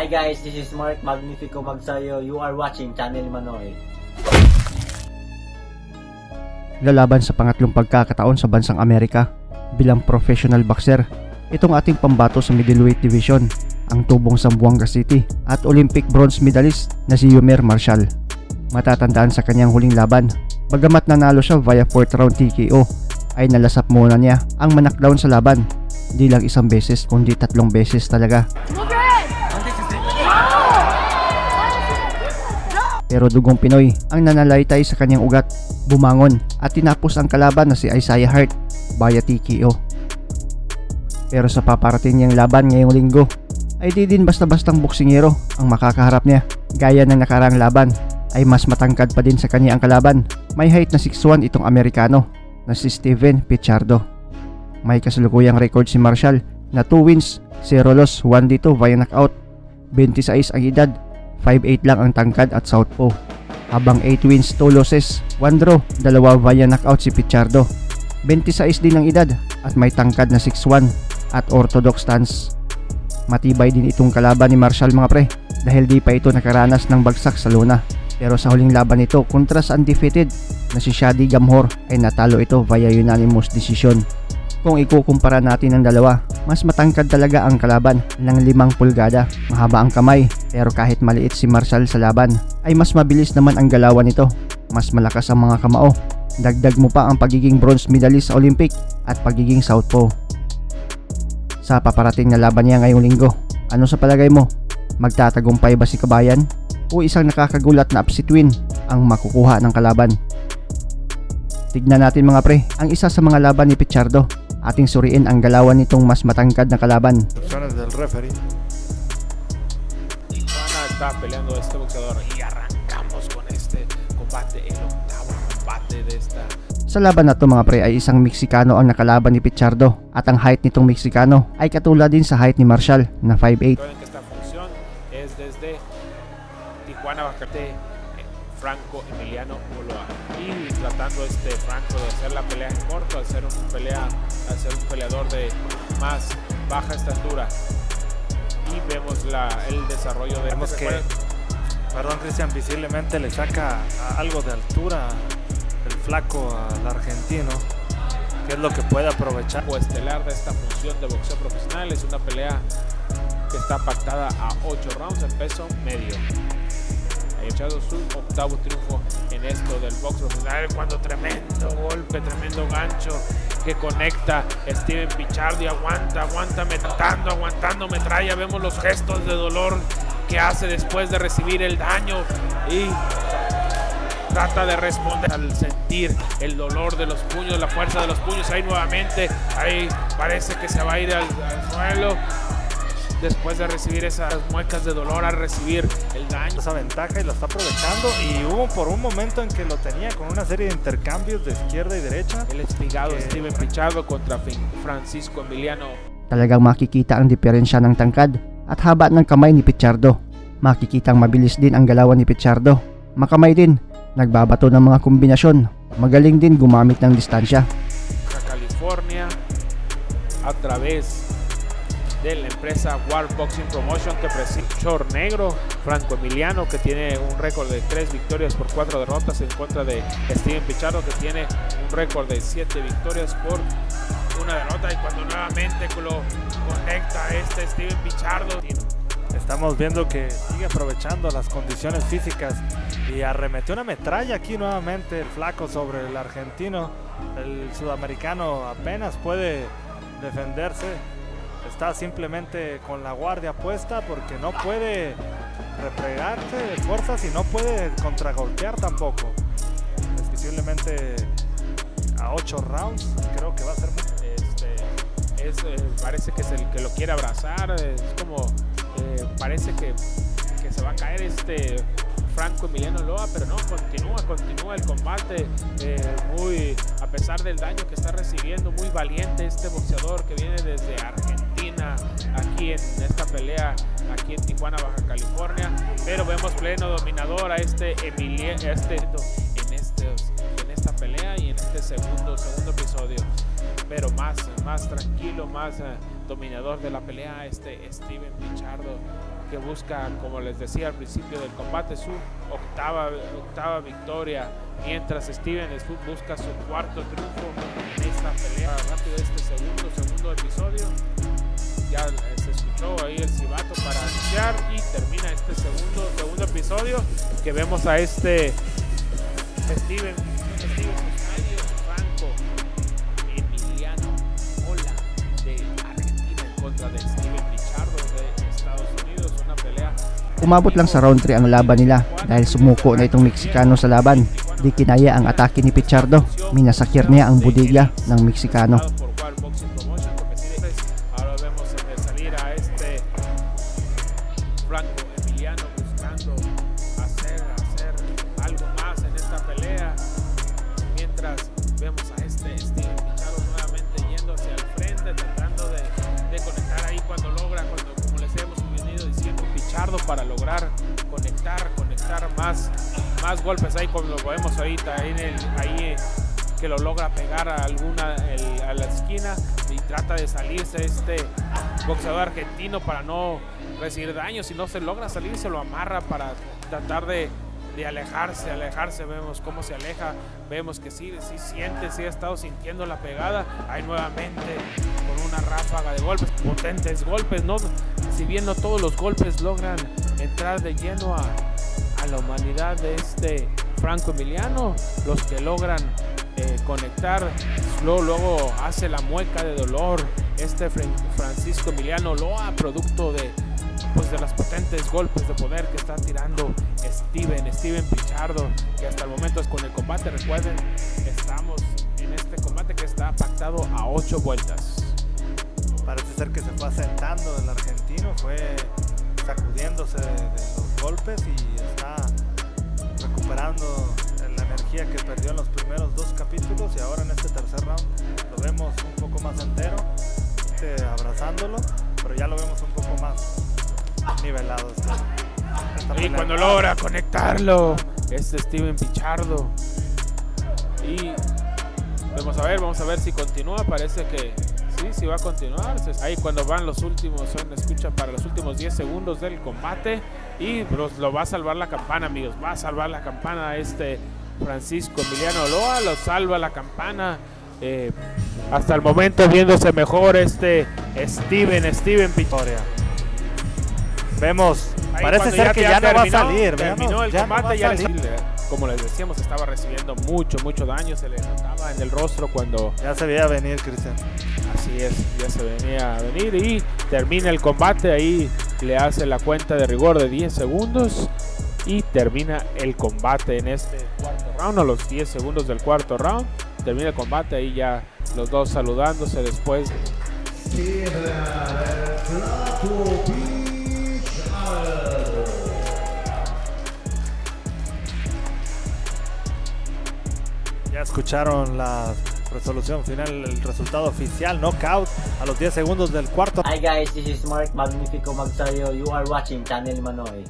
Hi guys, this is Mark Magnifico Magsayo. You are watching Channel Manoy. Lalaban sa pangatlong pagkakataon sa bansang Amerika bilang professional boxer. Itong ating pambato sa middleweight division, ang tubong Zamboanga City at Olympic bronze medalist na si Yomer Marshall. Matatandaan sa kanyang huling laban, bagamat nanalo siya via 4th round TKO, ay nalasap muna niya ang manakdown sa laban. Di lang isang beses kundi 3 beses talaga. Pero dugong Pinoy ang nanalaitay sa kanyang ugat, bumangon at tinapos ang kalaban na si Isaiah Hart via TKO. Pero sa paparating niyang laban ngayong linggo ay di din basta-bastang boksingero ang makakaharap niya. Gaya ng nakaraang laban ay mas matangkad pa din sa kanya ang kalaban. May height na 6'1 itong Amerikano na si Steven Pichardo. May kasalukuyang record si Marshall na 2 wins, 0 loss, 1 dito via knockout. 26 ang edad, 5'8 lang ang tangkad at southpaw. Habang 8 wins, 2 losses, 1 draw, 2 via knockout si Pichardo. 26 din ang edad at may tangkad na 6'1 at orthodox stance. Matibay din itong kalaban ni Marshall mga pre dahil di pa ito nakaranas ng bagsak sa lona. Pero sa huling laban nito kontra sa undefeated na si Shadi Gamhor ay natalo ito via unanimous decision. Kung ikukumpara natin ang dalawa, mas matangkad talaga ang kalaban ng 5 pulgada. Mahaba ang kamay, pero kahit maliit si Marshall sa laban, ay mas mabilis naman ang galawan nito. Mas malakas ang mga kamao. Dagdag mo pa ang pagiging bronze medalist sa Olympic at pagiging southpaw. Sa paparating na laban niya ngayong linggo, ano sa palagay mo? Magtatagumpay ba si Kabayan? O isang nakakagulat na upset win ang makukuha ng kalaban? Tignan natin mga pre, ang isa sa mga laban ni Pichardo. Ating suriin ang galawan nitong mas matangkad na kalaban. Del referee. Tijuana está peleando este boxeador y arrancamos con este combate, el 8º combate de esta. Sa laban na to mga pre ay isang Meksikano ang nakalaban ni Pichardo at ang height nitong Meksikano ay katulad din sa height ni Marshall na 5'8. Esta función es desde Tijuana, Baja Franco Emiliano Ulloa y tratando Franco de hacer la pelea en corto, al ser un peleador de más baja estatura, y vemos el desarrollo de vemos que Cristian visiblemente le saca algo de altura el flaco al argentino, que es lo que puede aprovechar. O estelar de esta función de boxeo profesional es una pelea que está pactada a 8 rounds en peso medio. Ha echado su 8º triunfo en esto del box profesional, cuando tremendo golpe, tremendo gancho que conecta Steven Pichardo y aguanta aguantando metralla. Vemos los gestos de dolor que hace después de recibir el daño y trata de responder al sentir el dolor de los puños, la fuerza de los puños. Ahí nuevamente, ahí parece que se va a ir al suelo después de recibir esas muecas de dolor, al recibir el daño. Esa ventaja y lo está aprovechando, y hubo por un momento en que lo tenía con una serie de intercambios de izquierda y derecha. El espigado Steven Pichardo contra Francisco Emiliano. Talagang makikita ang diferensya ng tangkad at haba ng kamay ni Pichardo. Makikitang mabilis din ang galawan ni Pichardo. Makamay din, nagbabato ng mga kombinasyon. Magaling din gumamit ng distansya. California a través de la empresa World Boxing Promotion, que preside Chor Negro, Franco Emiliano, que tiene un récord de 3 victorias por 4 derrotas en contra de Steven Pichardo, que tiene un récord de 7 victorias por 1 derrota. Y cuando nuevamente lo conecta Steven Pichardo, estamos viendo que sigue aprovechando las condiciones físicas y arremetió una metralla aquí nuevamente el flaco sobre el argentino. El sudamericano apenas puede defenderse. Está simplemente con la guardia puesta porque no puede replegarse de fuerzas y no puede contragolpear tampoco. Visiblemente a 8 rounds creo que va a ser parece que es el que lo quiere abrazar. Es como parece que se va a caer Franco Emiliano Ulloa, pero no, continúa el combate, a pesar del daño que está recibiendo. Muy valiente este boxeador que viene desde Argentina, aquí en esta pelea, aquí en Tijuana, Baja California. Pero vemos pleno dominador a Emiliano en esta pelea y en este segundo episodio. Pero más tranquilo, más dominador de la pelea, Steven Pichardo, que busca, como les decía al principio del combate, su octava victoria, mientras Steven busca su cuarto triunfo en esta pelea. Rápido este segundo episodio, ya se escuchó ahí el silbato para anunciar y termina este segundo episodio, que vemos a este Steven Franco Emiliano Ola de Argentina en contra de Steven Pichardo de Estados Unidos, una pelea. Umabot lang sa round 3 ang laban nila dahil sumuko na itong Meksikano sa laban. Di kinaya ang atake ni Pichardo. Minasakir niya ang bodega ng Meksikano. Ahora vemos salir a este Franco Emiliano buscando hacer algo más en esta pelea, mientras vemos a este Steven Pichardo nuevamente yendo hacia el frente, tratando de conectar ahí como les hemos venido diciendo, Pichardo para lograr conectar más golpes ahí, como lo vemos ahorita ahí que lo logra pegar a la esquina y trata de salirse este boxeador argentino para no recibir daño. Si no se logra salir, se lo amarra para tratar de alejarse. Vemos cómo se aleja, vemos que sí ha estado sintiendo la pegada. Ahí nuevamente con una ráfaga de golpes, potentes golpes, ¿no? Si bien no todos los golpes logran entrar de lleno a la humanidad de este Franco Emiliano, los que logran conectar, luego hace la mueca de dolor este Francisco Emiliano Loa, producto de los potentes golpes de poder que está tirando Steven Pichardo, que hasta el momento es con el combate. Recuerden, estamos en este combate que está pactado a 8 vueltas. Parece ser que se fue asentando el argentino, fue sacudiéndose de los golpes y está recuperando la energía que perdió en los primeros 2 capítulos, y ahora en este tercer round lo vemos un poco más entero, abrazándolo, pero ya lo vemos un poco más nivelado. Y cuando logra conectarlo Steven Pichardo, y vamos a ver si continúa. Parece que sí va a continuar. Ahí cuando van los últimos, escucha para los últimos 10 segundos del combate, y lo va a salvar la campana, amigos, va a salvar la campana Francisco Emiliano Loa, lo salva la campana. Hasta el momento viéndose mejor Steven Pichardo. Vemos, ahí parece ser que ya no va a salir. Terminó el combate, como les decíamos, estaba recibiendo mucho daño, se le notaba en el rostro cuando... Ya se veía venir, Cristian. Así es, ya se venía a venir, y termina el combate. Ahí le hace la cuenta de rigor de 10 segundos y termina el combate en este cuarto round. A los 10 segundos del cuarto round termina el combate, ahí ya los dos saludándose después. Ya escucharon la resolución final, el resultado oficial, knockout a los 10 segundos del cuarto. Hi guys, this is Mark Magnifico Magsayo. You are watching Channel Manoy.